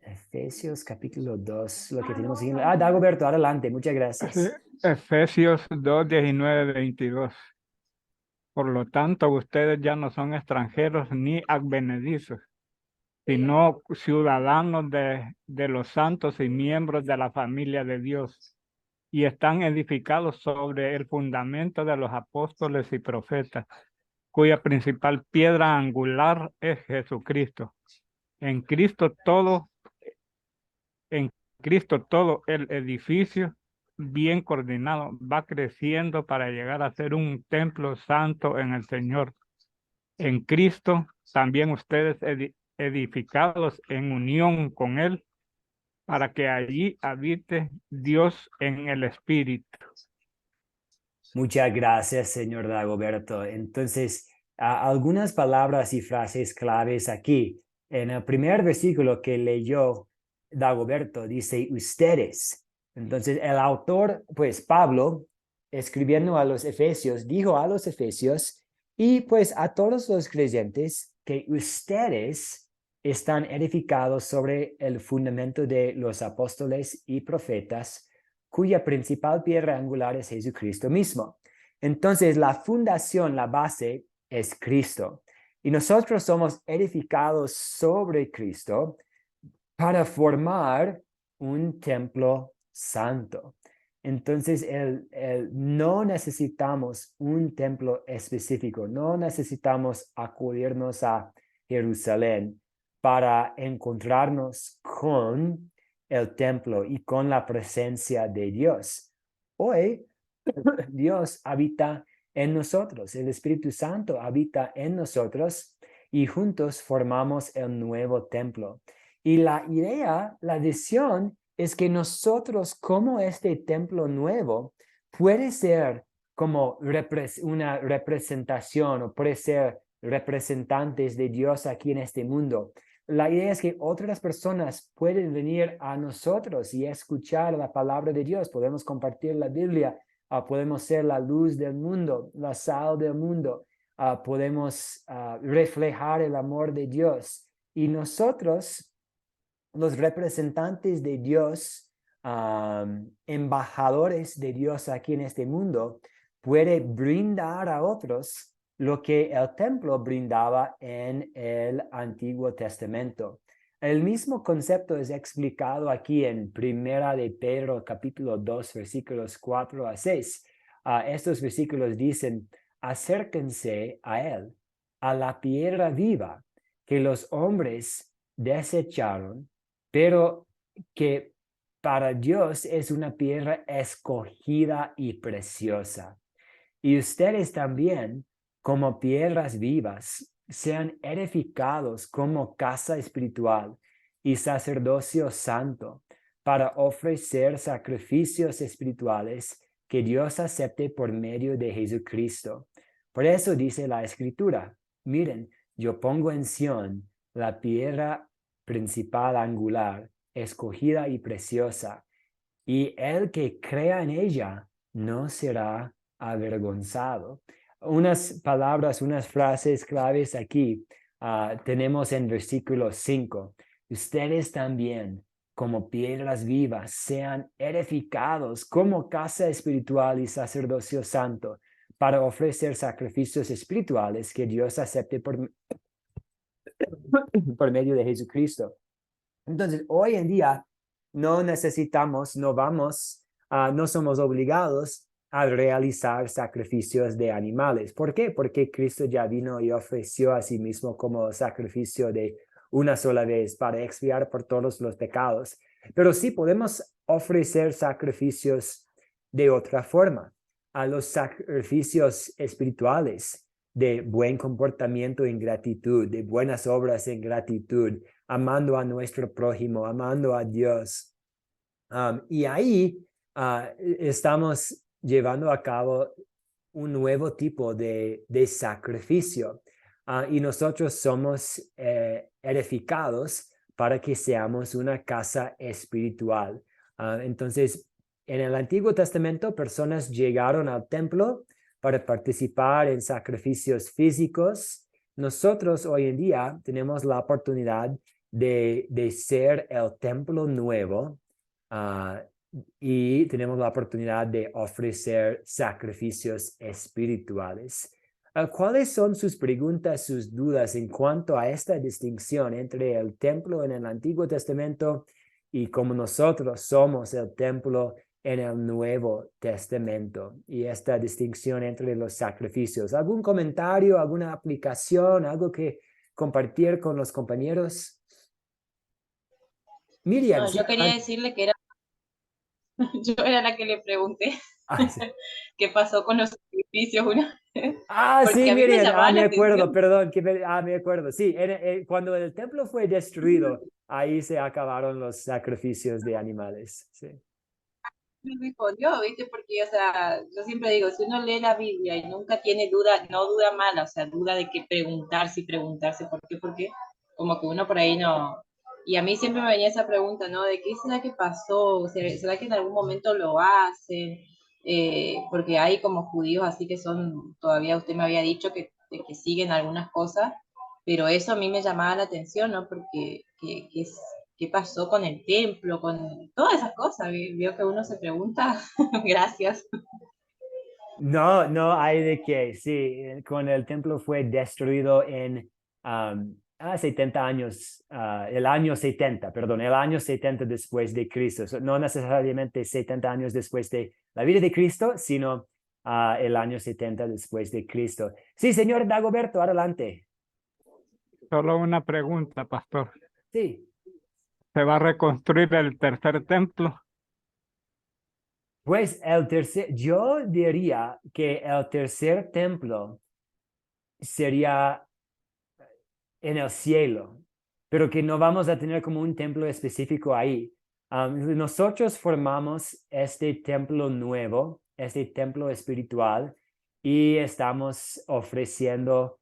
Efesios capítulo 2, lo que tenemos aquí. Dagoberto, adelante, muchas Sí, gracias. Efesios 2, 19, 22. Por lo tanto, ustedes ya no son extranjeros ni advenedizos, sino ciudadanos de los santos y miembros de la familia de Dios, y están edificados sobre el fundamento de los apóstoles y profetas, cuya principal piedra angular es Jesucristo. En Cristo todo, en Cristo todo el edificio bien coordinado va creciendo para llegar a ser un templo santo en el Señor. En Cristo también ustedes edificados en unión con Él, para que allí habite Dios en el Espíritu. Muchas gracias, señor Dagoberto. Entonces, algunas palabras y frases claves aquí. En el primer versículo que leyó Dagoberto, dice ustedes. Entonces, el autor, pues Pablo, escribiendo a los Efesios, dijo a los Efesios y pues a todos los creyentes que ustedes están edificados sobre el fundamento de los apóstoles y profetas, cuya principal piedra angular es Jesucristo mismo. Entonces, la fundación, la base, es Cristo. Y nosotros somos edificados sobre Cristo para formar un templo santo. Entonces, no necesitamos un templo específico, no necesitamos acudirnos a Jerusalén para encontrarnos con el templo y con la presencia de Dios. Hoy, Dios habita en nosotros, el Espíritu Santo habita en nosotros y juntos formamos el nuevo templo. Y la idea, la visión es que nosotros como este templo nuevo puede ser como una representación o puede ser representantes de Dios aquí en este mundo. La idea es que otras personas pueden venir a nosotros y escuchar la palabra de Dios. Podemos compartir la Biblia, podemos ser la luz del mundo, la sal del mundo, podemos reflejar el amor de Dios. Y nosotros, los representantes de Dios, embajadores de Dios aquí en este mundo, puede brindar a otros lo que el templo brindaba en el Antiguo Testamento. El mismo concepto es explicado aquí en Primera de Pedro, capítulo 2, versículos 4 a 6. Estos versículos dicen, acérquense a él, a la piedra viva, que los hombres desecharon, pero que para Dios es una piedra escogida y preciosa. Y ustedes también, como piedras vivas, sean edificados como casa espiritual y sacerdocio santo para ofrecer sacrificios espirituales que Dios acepte por medio de Jesucristo. Por eso dice la Escritura, miren, yo pongo en Sión la piedra principal angular, escogida y preciosa, y el que crea en ella no será avergonzado. Unas palabras, unas frases claves aquí tenemos en versículo 5. Ustedes también, como piedras vivas, sean edificados como casa espiritual y sacerdocio santo para ofrecer sacrificios espirituales que Dios acepte por medio de Jesucristo. Entonces, hoy en día no necesitamos, no somos obligados a realizar sacrificios de animales. ¿Por qué? Porque Cristo ya vino y ofreció a sí mismo como sacrificio de una sola vez para expiar por todos los pecados. Pero sí podemos ofrecer sacrificios de otra forma. A los sacrificios espirituales de buen comportamiento en gratitud, de buenas obras en gratitud, amando a nuestro prójimo, amando a Dios. Y ahí estamos llevando a cabo un nuevo tipo de sacrificio. Y nosotros somos edificados para que seamos una casa espiritual. Entonces, en el Antiguo Testamento, personas llegaron al templo para participar en sacrificios físicos. Nosotros hoy en día tenemos la oportunidad de ser el templo nuevo y tenemos la oportunidad de ofrecer sacrificios espirituales. ¿Cuáles son sus preguntas, sus dudas en cuanto a esta distinción entre el templo en el Antiguo Testamento y como nosotros somos el templo en el Nuevo Testamento y esta distinción entre los sacrificios? ¿Algún comentario, alguna aplicación, algo que compartir con los compañeros? Miriam, No, sí, yo quería adelante. decirle que yo era la que le pregunté Sí. qué pasó con los sacrificios una vez, Sí, porque a mí me Miriam, llamaba la me acuerdo, atención. perdón, me acuerdo. Sí, cuando el templo fue destruido, ahí se acabaron los sacrificios de animales. Sí. Me respondió, ¿viste? Porque, o sea, yo siempre digo, si uno lee la Biblia y nunca tiene duda, no duda mala, o sea, duda de qué preguntarse y preguntarse por qué, como que uno por ahí no. Y a mí siempre me venía esa pregunta, ¿no? De qué será que pasó, será que en algún momento lo hacen, porque hay como judíos así que son, todavía usted me había dicho que siguen algunas cosas, pero eso a mí me llamaba la atención, ¿no? Porque qué pasó con el templo, con todas esas cosas. Vio que uno se pregunta. Gracias. No, no hay de qué. Sí, cuando el templo fue destruido en 70 años, el año 70, perdón, el año 70 después de Cristo. No necesariamente 70 años después de la vida de Cristo, sino el año 70 después de Cristo. Sí, señor Dagoberto, adelante. Solo una pregunta, pastor. Sí. ¿Se va a reconstruir el tercer templo? Pues yo diría que el tercer templo sería en el cielo, pero que no vamos a tener como un templo específico ahí. Nosotros formamos este templo nuevo, este templo espiritual, y estamos ofreciendo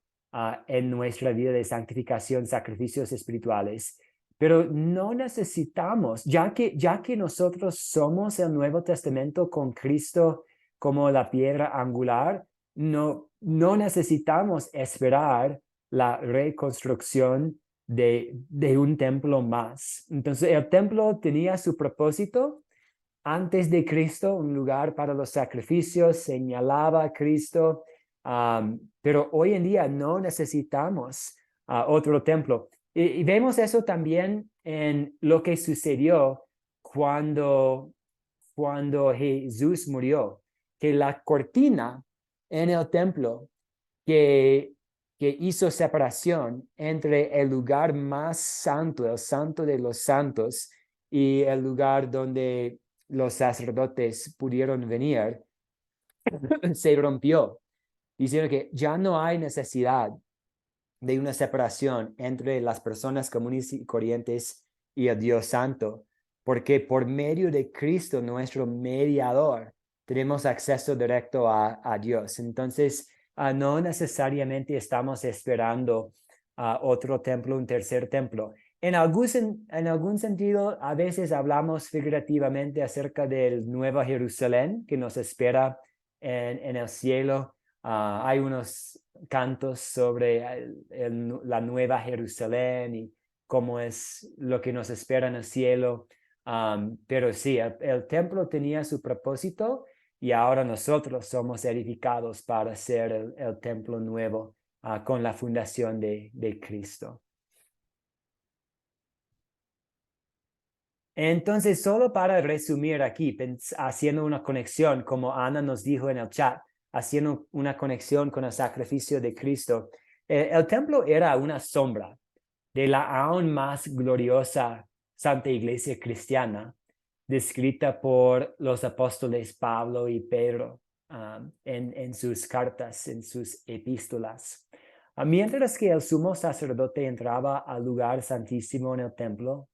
en nuestra vida de santificación sacrificios espirituales. Pero no necesitamos, ya que nosotros somos el Nuevo Testamento con Cristo como la piedra angular, no necesitamos esperar la reconstrucción de un templo más. Entonces, el templo tenía su propósito antes de Cristo, un lugar para los sacrificios, señalaba a Cristo, pero hoy en día no necesitamos otro templo. Y vemos eso también en lo que sucedió cuando Jesús murió, que la cortina en el templo que que hizo separación entre el lugar más santo, el santo de los santos, y el lugar donde los sacerdotes pudieron venir, se rompió, diciendo que ya no hay necesidad de una separación entre las personas comunes y corrientes y el Dios Santo, porque por medio de Cristo, nuestro mediador, tenemos acceso directo a Dios. Entonces, no necesariamente estamos esperando otro templo, un tercer templo. En algún sentido, a veces hablamos figurativamente acerca del Nueva Jerusalén que nos espera en el cielo. Hay unos cantos sobre la Nueva Jerusalén y cómo es lo que nos espera en el cielo. Pero sí, el templo tenía su propósito y ahora nosotros somos edificados para ser el templo nuevo con la fundación de Cristo. Entonces, solo para resumir aquí, haciendo una conexión, como Ana nos dijo en el chat, haciendo una conexión con el sacrificio de Cristo, el templo era una sombra de la aún más gloriosa Santa Iglesia Cristiana, descrita por los apóstoles Pablo y Pedro en sus cartas, en sus epístolas. Mientras que el sumo sacerdote entraba al lugar santísimo en el templo,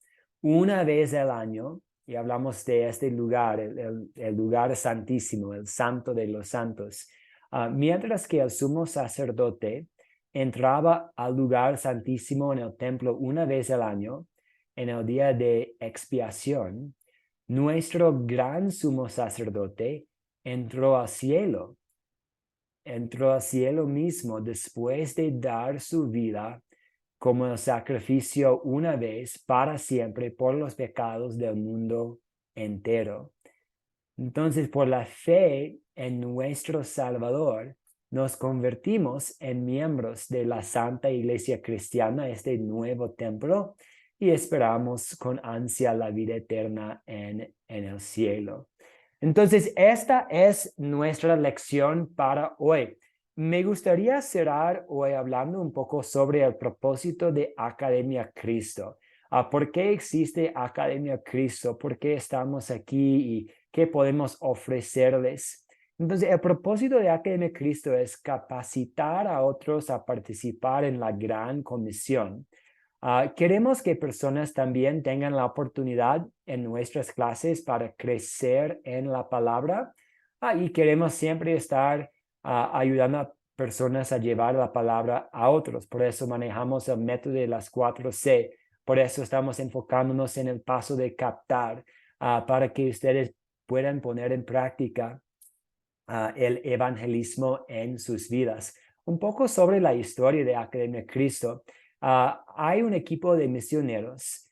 una vez al año, y hablamos de este lugar, el lugar santísimo, el santo de los santos, mientras que el sumo sacerdote entraba al lugar santísimo en el templo una vez al año, en el día de expiación, nuestro gran sumo sacerdote entró al cielo mismo después de dar su vida como el sacrificio una vez para siempre por los pecados del mundo entero. Entonces, por la fe en nuestro Salvador, nos convertimos en miembros de la Santa Iglesia Cristiana, este nuevo templo, y esperamos con ansia la vida eterna en el cielo. Entonces, esta es nuestra lección para hoy. Me gustaría cerrar hoy hablando un poco sobre el propósito de Academia Cristo. ¿Por qué existe Academia Cristo? ¿Por qué estamos aquí y qué podemos ofrecerles? Entonces, el propósito de Academia Cristo es capacitar a otros a participar en la gran comisión. Queremos que personas también tengan la oportunidad en nuestras clases para crecer en la palabra y queremos siempre estar ayudando a personas a llevar la palabra a otros. Por eso manejamos el método de las 4C. Por eso estamos enfocándonos en el paso de captar para que ustedes puedan poner en práctica el evangelismo en sus vidas. Un poco sobre la historia de Academia Cristo. Hay un equipo de misioneros,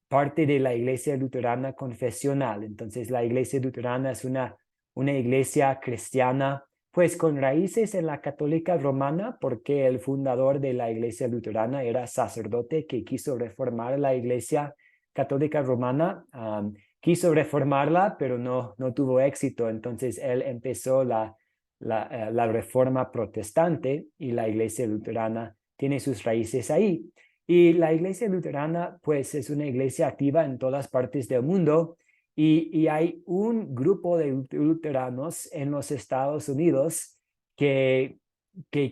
parte de la Iglesia Luterana Confesional. Entonces, la Iglesia Luterana es una iglesia cristiana, pues con raíces en la Católica Romana, porque el fundador de la Iglesia Luterana era sacerdote que quiso reformar la Iglesia Católica Romana. Quiso reformarla, pero no tuvo éxito. Entonces, él empezó la reforma protestante y la Iglesia Luterana tiene sus raíces ahí. Y la Iglesia Luterana, pues, es una iglesia activa en todas partes del mundo y hay un grupo de luteranos en los Estados Unidos que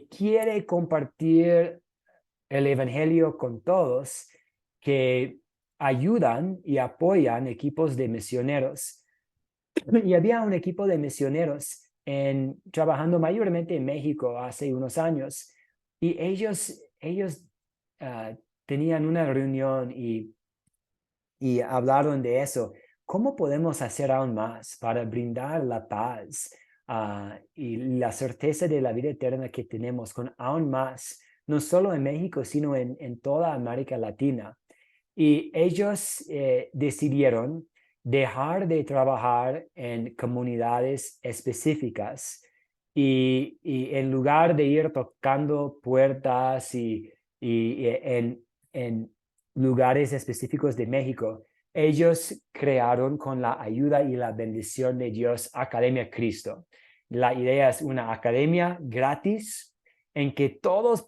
quiere compartir el evangelio con todos, que ayudan y apoyan equipos de misioneros. Y había un equipo de misioneros trabajando mayormente en México hace unos años y ellos tenían una reunión y hablaron de eso. ¿Cómo podemos hacer aún más para brindar la paz y la certeza de la vida eterna que tenemos con aún más, no solo en México, sino en toda América Latina? Y ellos decidieron dejar de trabajar en comunidades específicas y en lugar de ir tocando puertas y en lugares específicos de México, ellos crearon con la ayuda y la bendición de Dios Academia Cristo. La idea es una academia gratis en que todos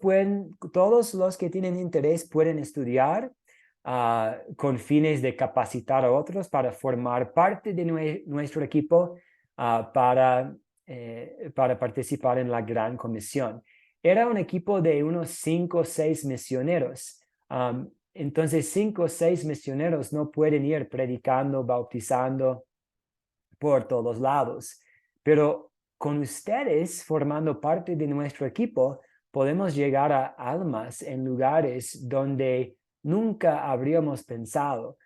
los que tienen interés pueden estudiar con fines de capacitar a otros para formar parte de nuestro equipo para participar en la Gran Comisión. Era un equipo de unos 5 o 6 misioneros. Entonces, 5 o 6 misioneros no pueden ir predicando, bautizando por todos lados. Pero con ustedes formando parte de nuestro equipo, podemos llegar a almas en lugares donde nunca habríamos pensado.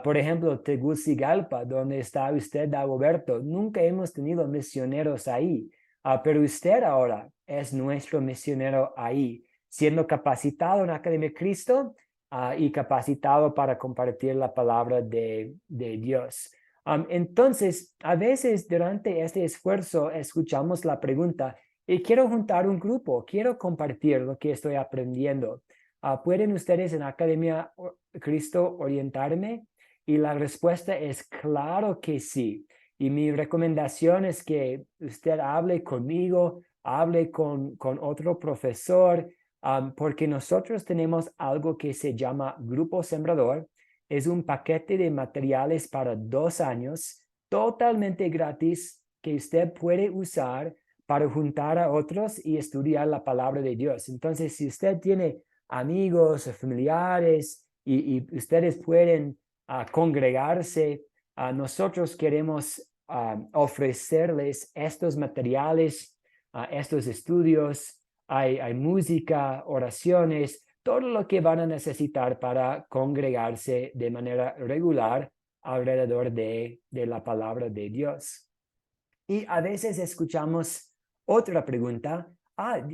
Por ejemplo, Tegucigalpa, donde está usted, Dagoberto, nunca hemos tenido misioneros ahí, pero usted ahora es nuestro misionero ahí, siendo capacitado en Academia Cristo y capacitado para compartir la palabra de Dios. Entonces, a veces durante este esfuerzo escuchamos la pregunta, y quiero juntar un grupo, quiero compartir lo que estoy aprendiendo. ¿Pueden ustedes en Academia Cristo orientarme? Y la respuesta es claro que sí. Y mi recomendación es que usted hable conmigo, hable con otro profesor, porque nosotros tenemos algo que se llama Grupo Sembrador. Es un paquete de materiales para 2 años, totalmente gratis, que usted puede usar para juntar a otros y estudiar la palabra de Dios. Entonces, si usted tiene amigos o familiares y ustedes pueden congregarse, nosotros queremos ofrecerles estos materiales, estos estudios. Hay música, oraciones, todo lo que van a necesitar para congregarse de manera regular alrededor de la palabra de Dios. Y a veces escuchamos otra pregunta,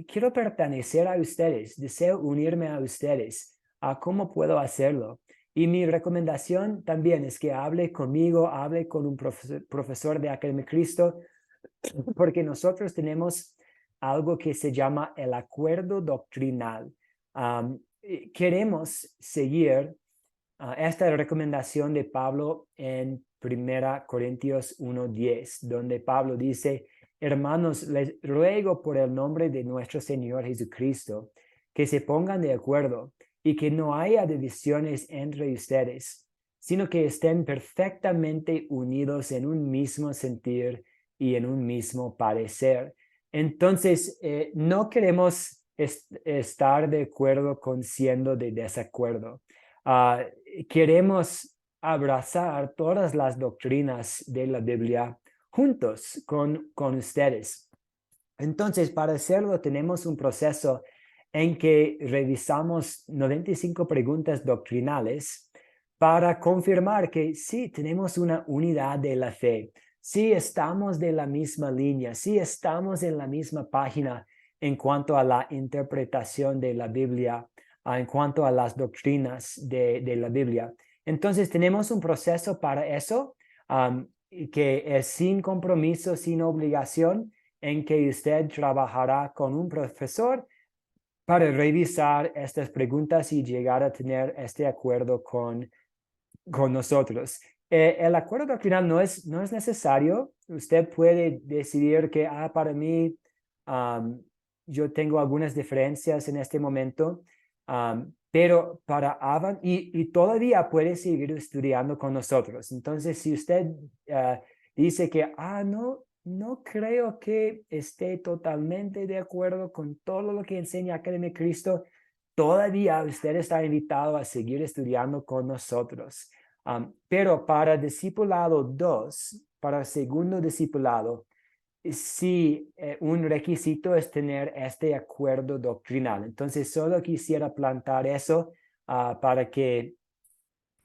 quiero pertenecer a ustedes, deseo unirme a ustedes, ¿cómo puedo hacerlo? Y mi recomendación también es que hable conmigo, hable con un profesor de Academia Cristo, porque nosotros tenemos algo que se llama el acuerdo doctrinal. Queremos seguir esta recomendación de Pablo en 1 Corintios 1:10, donde Pablo dice, hermanos, les ruego por el nombre de nuestro Señor Jesucristo, que se pongan de acuerdo y que no haya divisiones entre ustedes, sino que estén perfectamente unidos en un mismo sentir y en un mismo parecer. Entonces, no queremos estar de acuerdo con siendo de desacuerdo. Queremos abrazar todas las doctrinas de la Biblia juntos con ustedes. Entonces, para hacerlo, tenemos un proceso en que revisamos 95 preguntas doctrinales para confirmar que sí, tenemos una unidad de la fe, sí estamos de la misma línea, sí estamos en la misma página en cuanto a la interpretación de la Biblia, en cuanto a las doctrinas de la Biblia. Entonces, tenemos un proceso para eso, que es sin compromiso, sin obligación, en que usted trabajará con un profesor para revisar estas preguntas y llegar a tener este acuerdo con nosotros. El acuerdo doctrinal no es necesario. Usted puede decidir que, para mí, yo tengo algunas diferencias en este momento, pero para y todavía puede seguir estudiando con nosotros. Entonces, si usted dice que, no creo que esté totalmente de acuerdo con todo lo que enseña Academia Cristo, todavía usted está invitado a seguir estudiando con nosotros. Pero para discipulado 2, para segundo discipulado, sí, un requisito es tener este acuerdo doctrinal. Entonces, solo quisiera plantar eso para que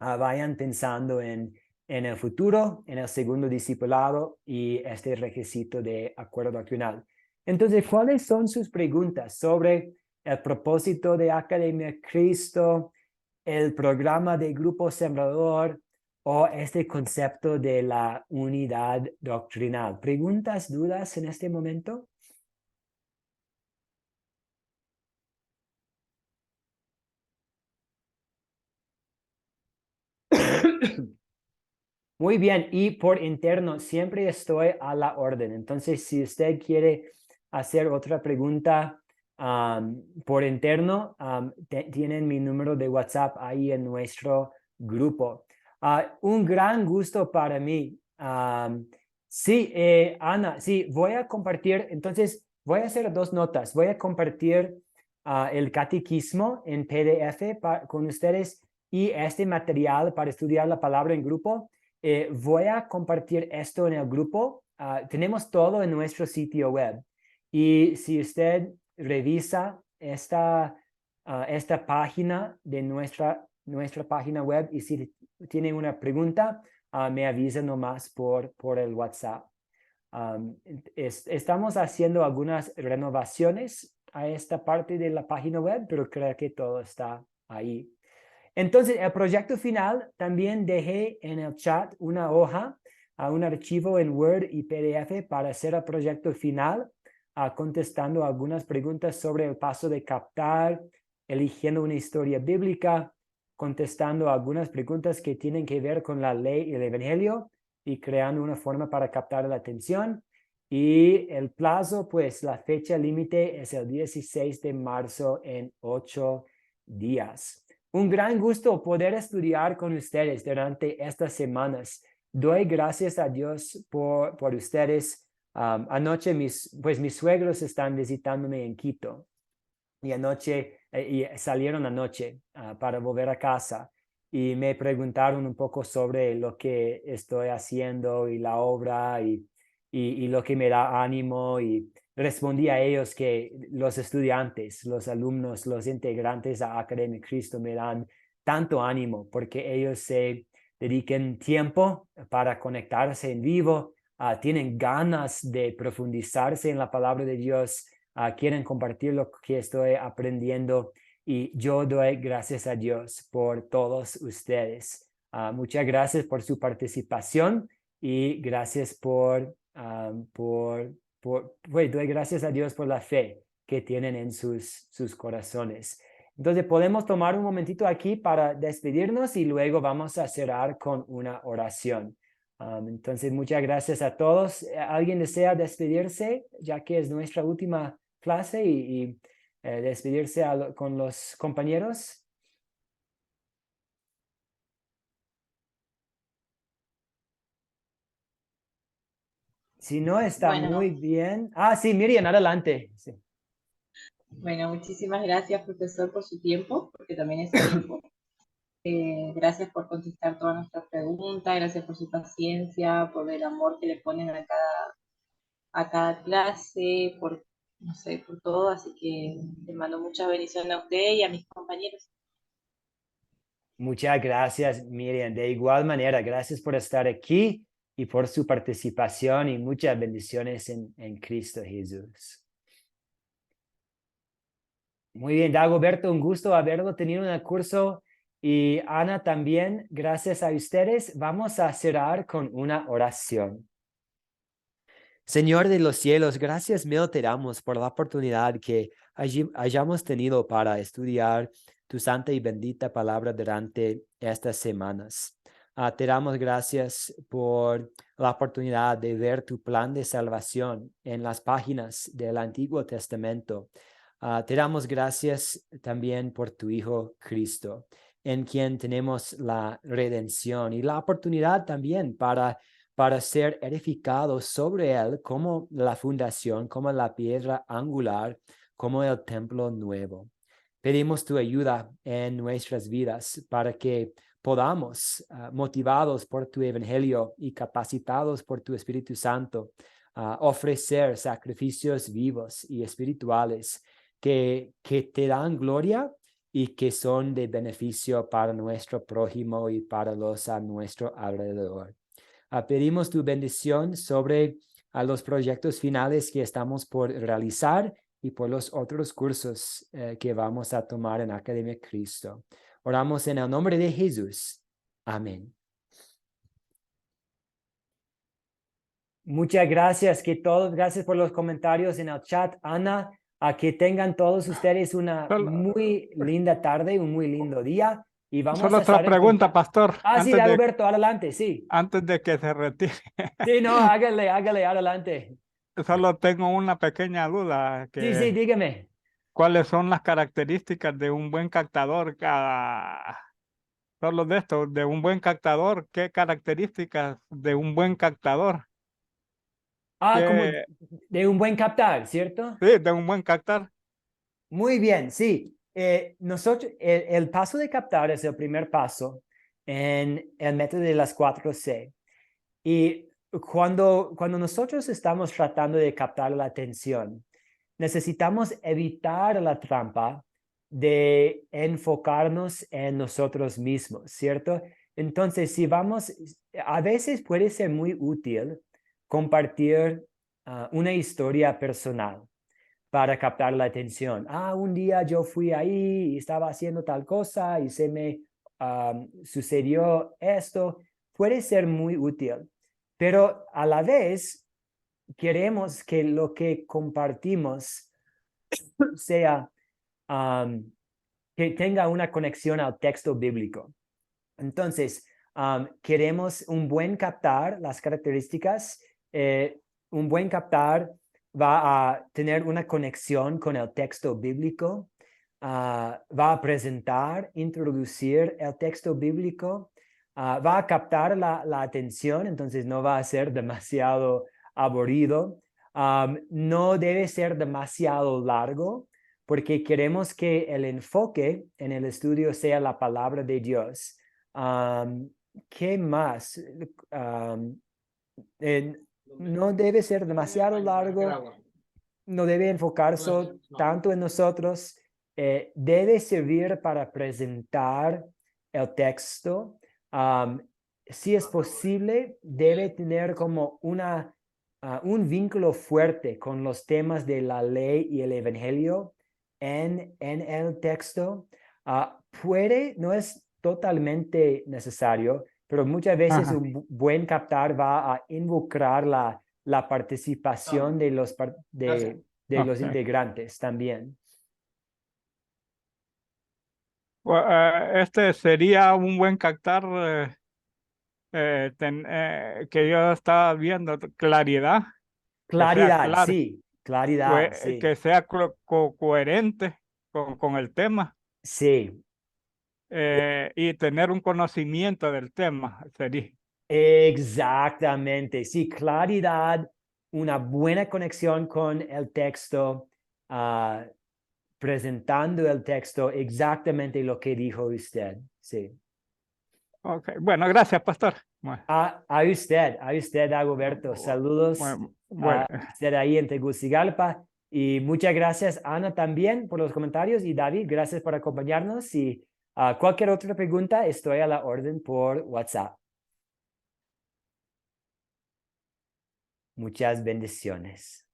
vayan pensando en el futuro, en el segundo discipulado y este requisito de acuerdo doctrinal. Entonces, ¿cuáles son sus preguntas sobre el propósito de Academia Cristo, el programa de Grupo Sembrador o este concepto de la unidad doctrinal? ¿Preguntas, dudas en este momento? Muy bien, y por interno siempre estoy a la orden. Entonces, si usted quiere hacer otra pregunta, por interno, tienen mi número de WhatsApp ahí en nuestro grupo. Un gran gusto para mí. Sí, Ana, sí, voy a compartir, entonces voy a hacer 2 notas. Voy a compartir el catequismo en PDF con ustedes y este material para estudiar la palabra en grupo. Voy a compartir esto en el grupo. Tenemos todo en nuestro sitio web. Y si usted revisa esta página de nuestra página web y si tiene una pregunta, me avisa nomás por el WhatsApp. Estamos haciendo algunas renovaciones a esta parte de la página web, pero creo que todo está ahí. Entonces, el proyecto final también dejé en el chat una hoja, un archivo en Word y PDF para hacer el proyecto final, contestando algunas preguntas sobre el paso de captar, eligiendo una historia bíblica, contestando algunas preguntas que tienen que ver con la ley y el evangelio y creando una forma para captar la atención. Y el plazo, pues la fecha límite es el 16 de marzo en 8 días. Un gran gusto poder estudiar con ustedes durante estas semanas. Doy gracias a Dios por ustedes. Anoche mis suegros están visitándome en Quito y salieron anoche para volver a casa y me preguntaron un poco sobre lo que estoy haciendo y la obra y lo que me da ánimo, y respondí a ellos que los estudiantes, los alumnos, los integrantes a Academia Cristo me dan tanto ánimo porque ellos se dediquen tiempo para conectarse en vivo, tienen ganas de profundizarse en la palabra de Dios, quieren compartir lo que estoy aprendiendo, y yo doy gracias a Dios por todos ustedes. Muchas gracias por su participación y gracias doy gracias a Dios por la fe que tienen en sus corazones. Entonces podemos tomar un momentito aquí para despedirnos y luego vamos a cerrar con una oración. Entonces muchas gracias a todos. ¿Alguien desea despedirse, ya que es nuestra última clase, y despedirse con los compañeros? Si no, está muy Bueno, bien. Sí, Miriam, adelante. Sí. bueno, muchísimas gracias, profesor, por su tiempo, porque también es tiempo. Gracias por contestar todas nuestras preguntas, gracias por su paciencia, por el amor que le ponen a cada clase, por, no sé, por todo. Así que le mando muchas bendiciones a usted y a mis compañeros. Muchas gracias, Miriam. De igual manera, gracias por estar aquí y por su participación, y muchas bendiciones en Cristo Jesús. Muy bien, Dagoberto, un gusto haberlo tenido en el curso, y Ana también, gracias a ustedes. Vamos a cerrar con una oración. Señor de los cielos, gracias mil te damos por la oportunidad que hayamos tenido para estudiar tu santa y bendita palabra durante estas semanas. Te damos gracias por la oportunidad de ver tu plan de salvación en las páginas del Antiguo Testamento. Te damos gracias también por tu Hijo Cristo, en quien tenemos la redención y la oportunidad también para ser edificados sobre él como la fundación, como la piedra angular, como el templo nuevo. Pedimos tu ayuda en nuestras vidas para que podamos, motivados por tu evangelio y capacitados por tu Espíritu Santo, ofrecer sacrificios vivos y espirituales que te dan gloria y que son de beneficio para nuestro prójimo y para los a nuestro alrededor. Pedimos tu bendición sobre los proyectos finales que estamos por realizar y por los otros cursos que vamos a tomar en Academia Cristo. Oramos en el nombre de Jesús. Amén. Muchas gracias, gracias por los comentarios en el chat, Ana. A que tengan todos ustedes una muy linda tarde, un muy lindo día. Y vamos Solo a otra estar en pregunta, contacto. pastor. Sí, Dagoberto, adelante, sí. Antes de que se retire. Sí, no, hágale, adelante. Solo tengo una pequeña duda Sí, que dígame. ¿Cuáles son las características de un buen captador? Solo de esto, de un buen captador, ¿qué características de un buen captador? Como ¿Qué, de un buen captar, ¿cierto? sí, de un buen captar? Muy bien, sí. Nosotros, el paso de captar es el primer paso en el método de las 4C. Y cuando nosotros estamos tratando de captar la atención, necesitamos evitar la trampa de enfocarnos en nosotros mismos, ¿cierto? Entonces, a veces puede ser muy útil compartir una historia personal para captar la atención. Un día yo fui ahí y estaba haciendo tal cosa y se me sucedió esto. Puede ser muy útil, pero a la vez queremos que lo que compartimos sea que tenga una conexión al texto bíblico. Entonces, queremos un buen captar las características. Un buen captar va a tener una conexión con el texto bíblico. Va a presentar, introducir el texto bíblico. Va a captar la atención, entonces no va a ser demasiado aburrido. No debe ser demasiado largo porque queremos que el enfoque en el estudio sea la palabra de Dios. Um, ¿Qué más? Um, no debe ser demasiado largo, no debe enfocarse tanto en nosotros, debe servir para presentar el texto. Um, si es posible, debe tener como un vínculo fuerte con los temas de la ley y el evangelio en el texto. No es totalmente necesario, pero muchas veces Ajá, un buen captar va a involucrar la participación de los ok. integrantes también. Este sería un buen captar que yo estaba viendo, claridad, que sea Claridad, claro, sí, claridad, sí, que sea coherente con el tema sí, y tener un conocimiento del tema, sería. exactamente, sí, claridad, una buena conexión con el texto, presentando el texto exactamente lo que dijo usted, sí. Ok, bueno, gracias, pastor. Bueno, A usted, Dagoberto, saludos bueno, bueno, a usted ahí en Tegucigalpa y muchas gracias, Ana, también por los comentarios y David, gracias por acompañarnos y cualquier otra pregunta, estoy a la orden por WhatsApp. Muchas bendiciones.